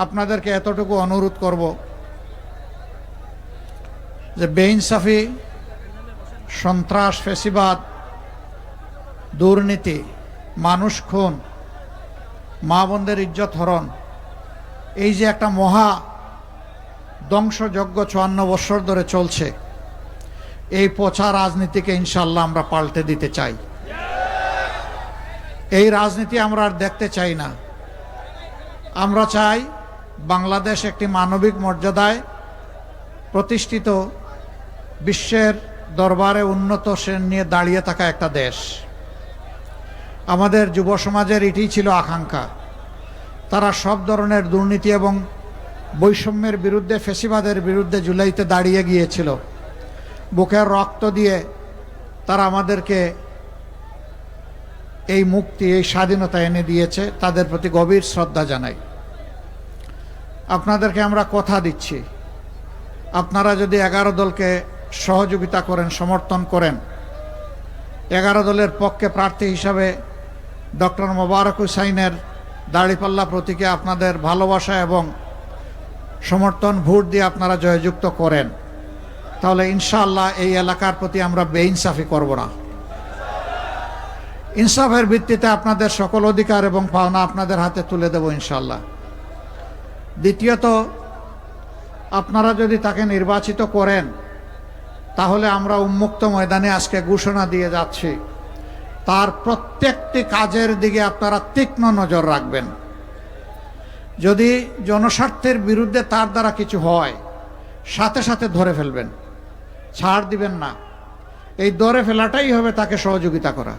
আপনাদেরকে এতটুকু অনুরোধ করব যে বেইনসাফি, সন্ত্রাস, ফ্যাসিবাদ, দুর্নীতি, মানুষ খুন, মা বোনদের ইজ্জত হরণ, এই যে একটা মহা ধ্বংসযজ্ঞ 54 বছর ধরে চলছে, এই পচা রাজনীতিকে ইনশাআল্লাহ আমরা পাল্টে দিতে চাই। এই রাজনীতি আমরা আর দেখতে চাই না। আমরা চাই বাংলাদেশ একটি মানবিক মর্যাদায় প্রতিষ্ঠিত, বিশ্বের দরবারে উন্নত শ্রেণী নিয়ে দাঁড়িয়ে থাকা একটা দেশ। আমাদের যুব সমাজের এটিই ছিল আকাঙ্ক্ষা। তারা সব ধরনের দুর্নীতি এবং বৈষম্যের বিরুদ্ধে, ফ্যাসিবাদের বিরুদ্ধে জুলাইতে দাঁড়িয়ে গিয়েছিল। বুকের রক্ত দিয়ে তারা আমাদেরকে এই মুক্তি, এই স্বাধীনতা এনে দিয়েছে। তাদের প্রতি গভীর শ্রদ্ধা জানাই। আপনাদেরকে আমরা কথা দিচ্ছি, আপনারা যদি 11 দলকে সহযোগিতা করেন, সমর্থন করেন, 11 দলের পক্ষে প্রার্থী হিসাবে ডক্টর মোবারক হুসাইনের দাড়িপাল্লা প্রতীকে আপনাদের ভালোবাসা এবং সমর্থন ভোট দিয়ে আপনারা জয়যুক্ত করেন, তাহলে ইনশাআল্লাহ এই এলাকার প্রতি আমরা বেইনসাফি করব না। ইনসাফের ভিত্তিতে আপনাদের সকল অধিকার এবং পাওনা আপনাদের হাতে তুলে দেব ইনশাআল্লাহ। দ্বিতীয়ত, আপনারা যদি তাকে নির্বাচিত করেন, তাহলে আমরা উন্মুক্ত ময়দানে আজকে ঘোষণা দিয়ে যাচ্ছি, তার প্রত্যেকটি কাজের দিকে আপনারা তীক্ষ্ণ নজর রাখবেন। যদি জনস্বার্থের বিরুদ্ধে তার দ্বারা কিছু হয়, সাথে সাথে ধরে ফেলবেন, ছাড় দিবেন না। এই ধরে ফেলাটাই হবে তাকে সহযোগিতা করা।